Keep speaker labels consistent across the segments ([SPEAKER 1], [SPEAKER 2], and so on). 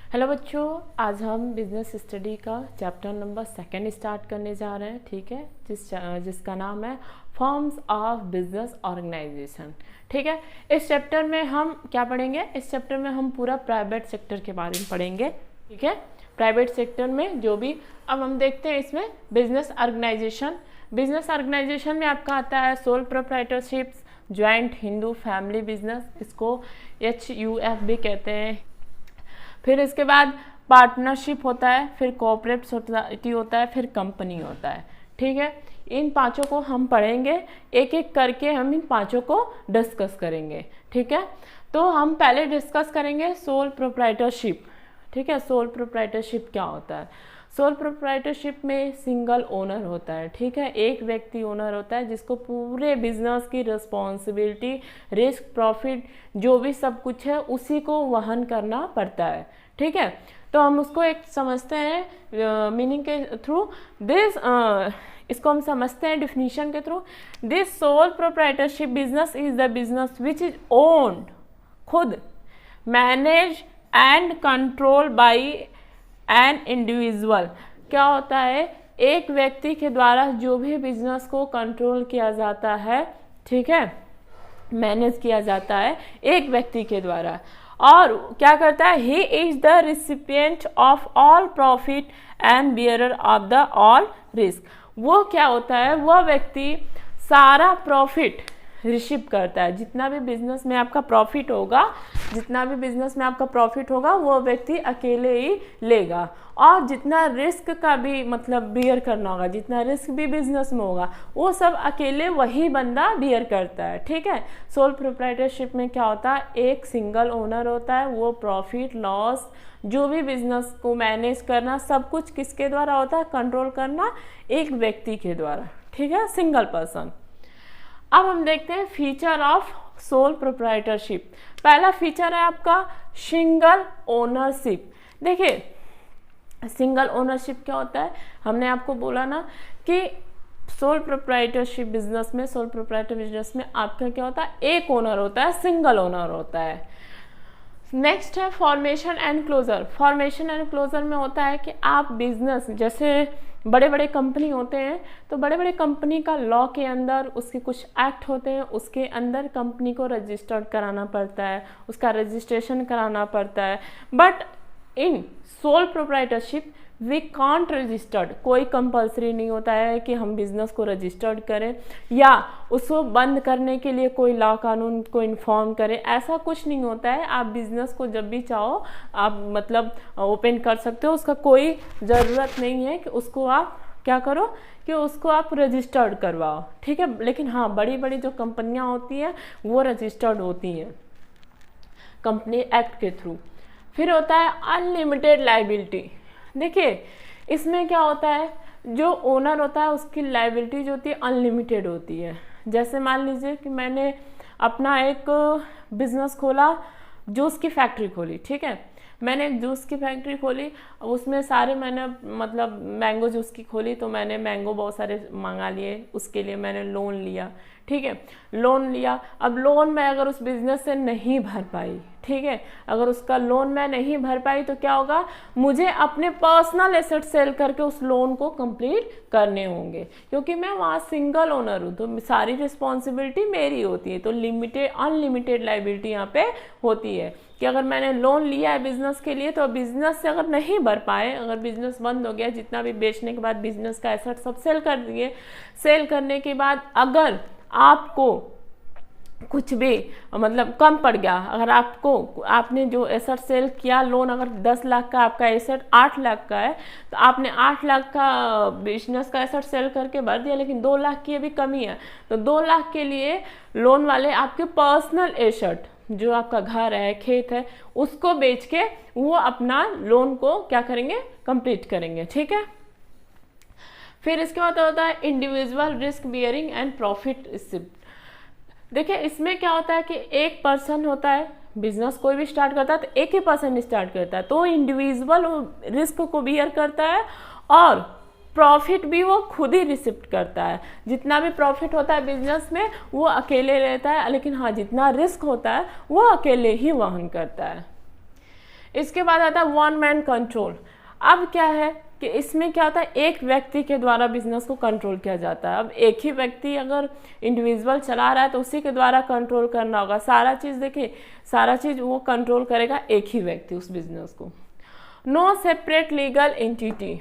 [SPEAKER 1] Hello बच्चों, आज हम बिजनेस स्टडी का चैप्टर नंबर 2 स्टार्ट करने जा रहे हैं। ठीक है, जिसका नाम है फॉर्म्स ऑफ बिजनेस ऑर्गेनाइजेशन। ठीक है, इस चैप्टर में हम क्या पढ़ेंगे? इस चैप्टर में हम पूरा प्राइवेट सेक्टर के बारे में पढ़ेंगे। ठीक है, प्राइवेट सेक्टर में जो भी, अब हम देखते हैं इसमें बिजनेस ऑर्गेनाइजेशन। बिजनेस ऑर्गेनाइजेशन में आपका आता है sole proprietorship, joint Hindu family business, इसको HUF भी कहते हैं। फिर इसके बाद पार्टनरशिप होता है, फिर कोऑपरेटिव सोसाइटी होता है, फिर कंपनी होता है। ठीक है, इन पांचों को हम पढ़ेंगे, एक एक करके हम इन पांचों को डिस्कस करेंगे। ठीक है, तो हम पहले डिस्कस करेंगे सोल प्रोप्राइटरशिप। ठीक है, सोल प्रोप्राइटरशिप क्या होता है? सोल प्रोप्राइटरशिप में सिंगल ओनर होता है। ठीक है, एक व्यक्ति ओनर होता है जिसको पूरे बिजनेस की रिस्पॉन्सिबिलिटी, रिस्क, प्रॉफिट जो भी सब कुछ है उसी को वहन करना पड़ता है। ठीक है, तो हम उसको एक समझते हैं मीनिंग के थ्रू। इसको हम समझते हैं डिफिनीशन के through. This sole proprietorship business is the business which is owned, खुद, manage and control by an individual. क्या होता है? एक व्यक्ति के द्वारा जो भी बिजनेस को कंट्रोल किया जाता है, ठीक है, मैनेज किया जाता है एक व्यक्ति के द्वारा। और क्या करता है? He is the recipient of all profit and bearer of the all risk. वो क्या होता है? वह व्यक्ति सारा प्रॉफिट रिसीव करता है। जितना भी बिजनेस में आपका प्रॉफिट होगा, वो व्यक्ति अकेले ही लेगा। और जितना रिस्क का भी मतलब बियर करना होगा, जितना रिस्क भी बिजनेस में होगा, वो सब अकेले वही बंदा बियर करता है। ठीक है, सोल प्रोप्राइटरशिप में क्या होता है? एक सिंगल ओनर होता है, वो प्रॉफिट लॉस जो भी बिजनेस को मैनेज करना सब कुछ किसके द्वारा होता है? कंट्रोल करना एक व्यक्ति के द्वारा। ठीक है, सिंगल पर्सन। अब हम देखते हैं फीचर ऑफ सोल प्रोप्राइटरशिप। पहला फीचर है आपका सिंगल ओनरशिप। देखिए, सिंगल ओनरशिप क्या होता है? हमने आपको बोला ना कि सोल प्रोप्राइटरशिप बिजनेस में आपका क्या होता है? एक ओनर होता है, सिंगल ओनर होता है। नेक्स्ट है formation and closure. Formation and closure में होता है कि आप बिजनेस, जैसे बड़े बड़े कंपनी होते हैं, तो बड़े बड़े कंपनी का लॉ के अंदर उसके कुछ एक्ट होते हैं, उसके अंदर कंपनी को रजिस्टर्ड कराना पड़ता है, उसका रजिस्ट्रेशन कराना पड़ता है। But in sole proprietorship we can't registered, कोई कंपलसरी नहीं होता है कि हम बिजनेस को रजिस्टर्ड करें या उसको बंद करने के लिए कोई लॉ कानून को इन्फॉर्म करें, ऐसा कुछ नहीं होता है। आप बिजनेस को जब भी चाहो आप मतलब ओपन कर सकते हो, उसका कोई ज़रूरत नहीं है कि उसको आप क्या करो कि उसको आप रजिस्टर्ड करवाओ। ठीक है, लेकिन हाँ, बड़ी बड़ी जो कंपनियाँ होती हैं वो रजिस्टर्ड होती हैं कंपनी एक्ट के थ्रू। फिर होता है अनलिमिटेड लायबिलिटी। देखिए, इसमें क्या होता है? जो ओनर होता है उसकी लायबिलिटी जो होती है अनलिमिटेड होती है। जैसे मान लीजिए कि मैंने अपना एक बिजनेस खोला, जूस की फैक्ट्री खोली। ठीक है, मैंने एक जूस की फैक्ट्री खोली, उसमें सारे मैंने मतलब मैंगो जूस की खोली, तो मैंने मैंगो बहुत सारे मंगा लिए, उसके लिए मैंने लोन लिया। ठीक है, लोन लिया। अब लोन मैं अगर उस बिजनेस से नहीं भर पाई, ठीक है, अगर उसका लोन मैं नहीं भर पाई तो क्या होगा? मुझे अपने पर्सनल एसेट सेल करके उस लोन को कंप्लीट करने होंगे, क्योंकि मैं वहाँ सिंगल ओनर हूँ, तो सारी रिस्पॉन्सिबिलिटी मेरी होती है। तो अनलिमिटेड लायबिलिटी यहाँ पे होती है कि अगर मैंने लोन लिया है बिजनेस के लिए, तो बिजनेस से अगर नहीं भर पाए, अगर बिजनेस बंद हो गया, जितना भी बेचने के बाद बिजनेस का एसेट सब सेल कर दिए, सेल करने के बाद अगर आपको कुछ भी मतलब कम पड़ गया, अगर आपने जो एसेट सेल किया, लोन अगर 10 लाख का, आपका एसेट 8 लाख का है, तो आपने 8 लाख का बिजनेस का एसेट सेल करके भर दिया, लेकिन 2 लाख की अभी कमी है, तो 2 लाख के लिए लोन वाले आपके पर्सनल एसेट जो आपका घर है, खेत है, उसको बेच के वो अपना लोन को क्या करेंगे? कंप्लीट करेंगे। ठीक है, फिर इसके बाद होता है individual risk bearing and profit receipt. देखिए, इसमें क्या होता है कि एक पर्सन होता है, बिजनेस कोई भी स्टार्ट करता है तो एक ही पर्सन स्टार्ट करता है, तो इंडिविजुअल रिस्क को बियर करता है और प्रॉफिट भी वो खुद ही रिसिप्ट करता है। जितना भी प्रॉफिट होता है बिजनेस में वो अकेले रहता है, लेकिन हाँ, जितना रिस्क होता है वो अकेले ही वहन करता है। इसके बाद आता है वन मैन कंट्रोल। अब क्या है कि इसमें क्या होता है, एक व्यक्ति के द्वारा बिजनेस को कंट्रोल किया जाता है। अब एक ही व्यक्ति अगर इंडिविजुअल चला रहा है तो उसी के द्वारा कंट्रोल करना होगा सारा चीज़। देखिए सारा चीज़ वो कंट्रोल करेगा एक ही व्यक्ति उस बिजनेस को। No separate legal entity.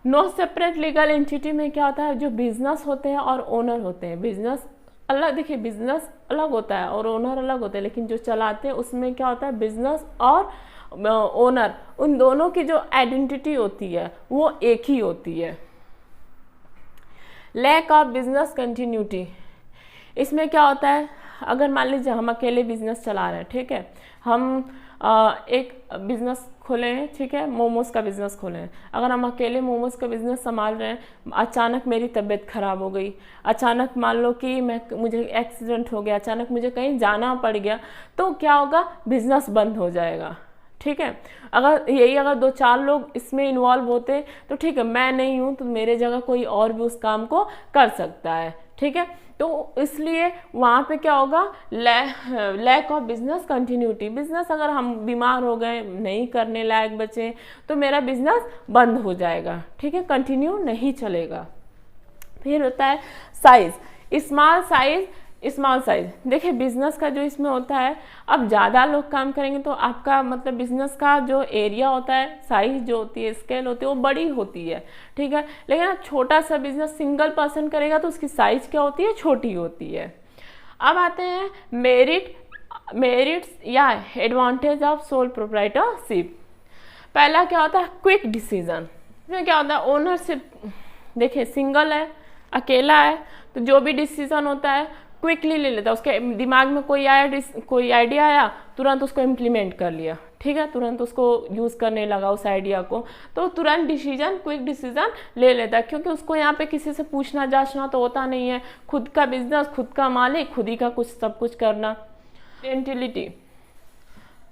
[SPEAKER 1] No separate legal entity में क्या होता है, जो बिजनेस होते हैं और ओनर होते हैं, बिजनेस अलग, देखिए बिजनेस अलग होता है और ओनर अलग होते हैं, लेकिन जो चलाते हैं उसमें क्या होता है, बिजनेस और ओनर, उन दोनों की जो आइडेंटिटी होती है वो एक ही होती है। Lack of business continuity. इसमें क्या होता है, अगर मान लीजिए हम अकेले बिजनेस चला रहे हैं, ठीक है, हम एक बिजनेस खोले हैं, ठीक है, मोमोज का बिजनेस खोले हैं। अगर हम अकेले मोमोज का बिजनेस संभाल रहे हैं, अचानक मेरी तबीयत खराब हो गई, अचानक मान लो कि मुझे एक्सीडेंट हो गया, अचानक मुझे कहीं जाना पड़ गया, तो क्या होगा, बिजनेस बंद हो जाएगा। ठीक है, अगर 2-4 लोग इसमें इन्वॉल्व होते तो ठीक है, मैं नहीं हूँ तो मेरे जगह कोई और भी उस काम को कर सकता है। ठीक है, तो इसलिए वहाँ पे क्या होगा, lack of business continuity. Business अगर हम बीमार हो गए, नहीं करने लायक बचे, तो मेरा बिजनेस बंद हो जाएगा। ठीक है, कंटिन्यू नहीं चलेगा। फिर होता है साइज, स्मॉल साइज। देखिए बिजनेस का जो इसमें होता है, अब ज़्यादा लोग काम करेंगे तो आपका मतलब बिजनेस का जो एरिया होता है, साइज जो होती है, स्केल होती है, वो बड़ी होती है। ठीक है, लेकिन अब छोटा सा बिजनेस सिंगल पर्सन करेगा तो उसकी साइज क्या होती है, छोटी होती है। अब आते हैं मेरिट्स या एडवांटेज ऑफ सोल प्रोप्राइटरशिप। पहला क्या होता है, क्विक डिसीजन। इसमें क्या होता है, ओनरशिप, देखिए सिंगल है, अकेला है, तो जो भी डिसीजन होता है क्विकली ले लेता है। उसके दिमाग में कोई आइडिया आया, तुरंत उसको इम्प्लीमेंट कर लिया। ठीक है, तुरंत उसको यूज़ करने लगा उस आइडिया को, तो तुरंत क्विक डिसीजन ले लेता है, क्योंकि उसको यहाँ पे किसी से पूछना जांचना तो होता नहीं है। खुद का बिजनेस, खुद का मालिक, खुद ही का सब कुछ करना। रेंटिलिटी,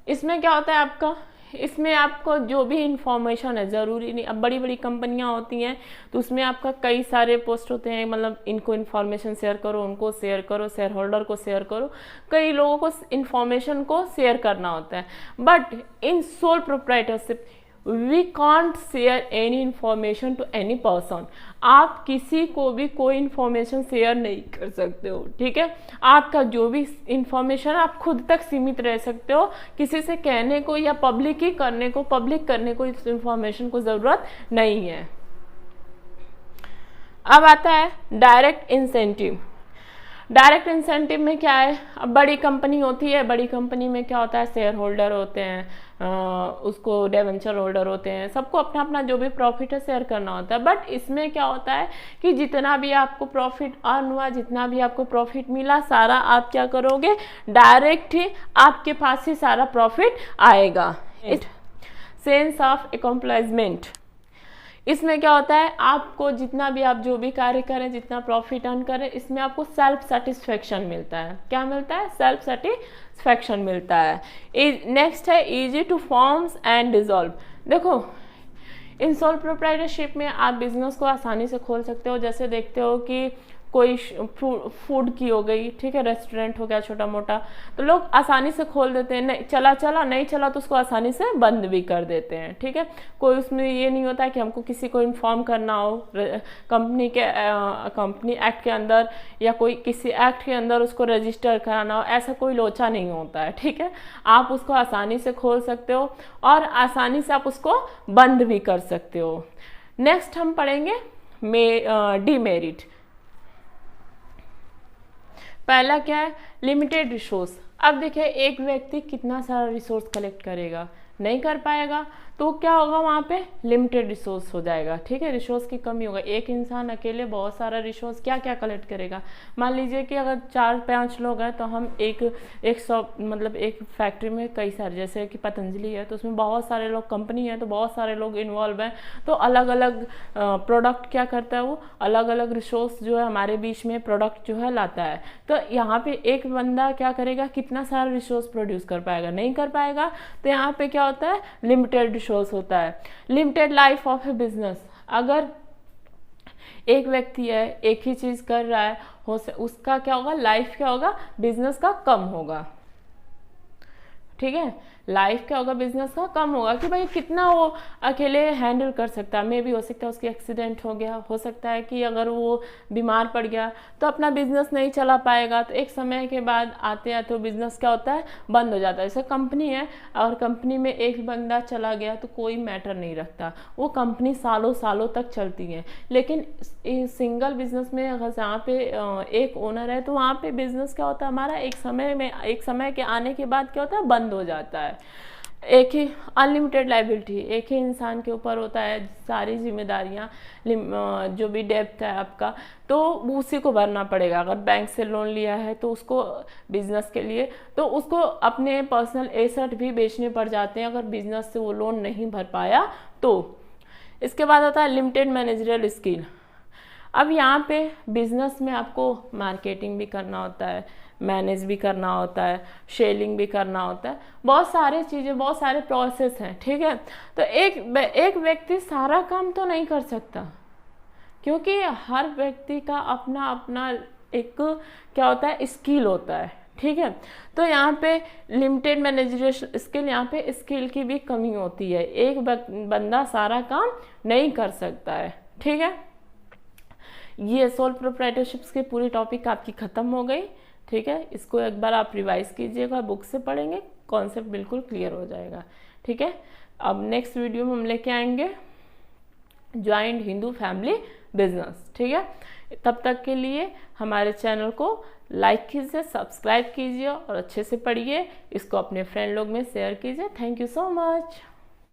[SPEAKER 1] इसमें क्या होता है आपका, इसमें आपको जो भी इंफॉर्मेशन है, ज़रूरी नहीं, अब बड़ी बड़ी कंपनियां होती हैं तो उसमें आपका कई सारे पोस्ट होते हैं, मतलब इनको इन्फॉर्मेशन शेयर करो, उनको शेयर करो, शेयर होल्डर को शेयर करो, कई लोगों को इन्फॉर्मेशन को शेयर करना होता है। But in sole proprietorship we can't share any information to any person. आप किसी को भी कोई इन्फॉर्मेशन शेयर नहीं कर सकते हो। ठीक है, आपका जो भी इन्फॉर्मेशन आप खुद तक सीमित रह सकते हो, किसी से कहने को या पब्लिक करने को इस इन्फॉर्मेशन को ज़रूरत नहीं है। अब आता है डायरेक्ट इंसेंटिव। डायरेक्ट इंसेंटिव में क्या है, अब बड़ी कंपनी होती है, बड़ी कंपनी में क्या होता है, शेयर होल्डर होते हैं, उसको डिवेंचर होल्डर होते हैं, सबको अपना अपना जो भी प्रॉफिट है शेयर करना होता है। बट इसमें क्या होता है कि जितना भी आपको प्रॉफिट अर्न हुआ, जितना भी आपको प्रॉफिट मिला, सारा आप क्या करोगे, डायरेक्ट ही आपके पास ही सारा प्रॉफिट आएगा। सेंस ऑफ अकम्प्लिशमेंट, इसमें क्या होता है, आपको जितना भी आप जो भी कार्य करें, जितना प्रॉफिट अर्न करें, इसमें आपको सेल्फ सेटिस्फेक्शन मिलता है। क्या मिलता है, सेल्फ सेटिस्फेक्शन मिलता है। नेक्स्ट है easy two forms and dissolve. देखो इन सोल प्रोप्राइटरशिप में आप बिजनेस को आसानी से खोल सकते हो। जैसे देखते हो कि कोई फूड की हो गई, ठीक है, रेस्टोरेंट हो गया छोटा मोटा, तो लोग आसानी से खोल देते हैं, नहीं चला नहीं चला तो उसको आसानी से बंद भी कर देते हैं। ठीक है, कोई उसमें ये नहीं होता है कि हमको किसी को इन्फॉर्म करना हो, कंपनी एक्ट के अंदर या कोई किसी एक्ट के अंदर उसको रजिस्टर कराना हो, ऐसा कोई लोचा नहीं होता है। ठीक है, आप उसको आसानी से खोल सकते हो और आसानी से आप उसको बंद भी कर सकते हो। नेक्स्ट हम पढ़ेंगे डीमेरिट। पहला क्या है, लिमिटेड रिसोर्स। अब देखिए एक व्यक्ति कितना सारा रिसोर्स कलेक्ट करेगा, नहीं कर पाएगा, तो क्या होगा, वहाँ पे लिमिटेड रिसोर्स हो जाएगा। ठीक है, रिसोर्स की कमी होगा। एक इंसान अकेले बहुत सारा रिसोर्स क्या क्या कलेक्ट करेगा। मान लीजिए कि अगर 4-5 लोग हैं तो हम एक फैक्ट्री में कई सारे, जैसे कि पतंजलि है तो उसमें बहुत सारे लोग, कंपनी है तो बहुत सारे लोग इन्वॉल्व हैं, तो अलग अलग प्रोडक्ट क्या करता है, वो अलग अलग रिसोर्स जो है हमारे बीच में प्रोडक्ट जो है लाता है। तो यहाँ पे एक बंदा क्या करेगा, कितना सारा रिसोर्स प्रोड्यूस कर पाएगा, नहीं कर पाएगा। तो यहाँ पे क्या होता है, लिमिटेड रिसोर्स होता है। Limited life of A business, अगर एक व्यक्ति है, एक ही चीज कर रहा है, उसका क्या होगा, लाइफ क्या होगा, बिजनेस का कम होगा। ठीक है, लाइफ क्या होगा बिजनेस का, कम होगा कि भाई कितना वो अकेले हैंडल कर सकता है। मे भी हो सकता है उसकी एक्सीडेंट हो गया, हो सकता है कि अगर वो बीमार पड़ गया तो अपना बिजनेस नहीं चला पाएगा, तो एक समय के बाद आते आते वो बिजनेस क्या होता है, बंद हो जाता है। जैसे कंपनी है और कंपनी में एक बंदा चला गया तो कोई मैटर नहीं रखता, वो कंपनी सालों सालों तक चलती है। लेकिन सिंगल बिजनेस में अगर जहाँ पे एक ओनर है तो वहाँ पे बिजनेस क्या होता है हमारा, एक समय के आने के बाद क्या होता है, बंद हो जाता है। एक ही अनलिमिटेड लाइबिलिटी एक ही इंसान के ऊपर होता है, सारी जिम्मेदारियां, जो भी डेब्ट है आपका तो उसी को भरना पड़ेगा। अगर बैंक से लोन लिया है तो उसको बिजनेस के लिए तो उसको अपने पर्सनल एसेट भी बेचने पड़ जाते हैं अगर बिजनेस से वो लोन नहीं भर पाया तो। इसके बाद आता है लिमिटेड मैनेजरियल स्किल। अब यहाँ पे बिजनेस में आपको मार्केटिंग भी करना होता है, मैनेज भी करना होता है, शेलिंग भी करना होता है, बहुत सारे चीज़ें, बहुत सारे प्रोसेस हैं, ठीक है। तो एक व्यक्ति सारा काम तो नहीं कर सकता, क्योंकि हर व्यक्ति का अपना अपना एक क्या होता है, स्किल होता है, ठीक है। तो यहाँ पे लिमिटेड मैनेजरियल स्किल, यहाँ पे स्किल की भी कमी होती है, एक बंदा सारा काम नहीं कर सकता है, ठीक है। ये सोल प्रोप्राइटरशिप्स की पूरी टॉपिक आपकी ख़त्म हो गई, ठीक है। इसको एक बार आप रिवाइज कीजिएगा, बुक से पढ़ेंगे, कॉन्सेप्ट बिल्कुल क्लियर हो जाएगा, ठीक है। अब नेक्स्ट वीडियो में हम लेके आएंगे जॉइंट हिंदू फैमिली बिजनेस, ठीक है। तब तक के लिए हमारे चैनल को लाइक कीजिए, सब्सक्राइब कीजिए और अच्छे से पढ़िए, इसको अपने फ्रेंड लोग में शेयर कीजिए। Thank you so much.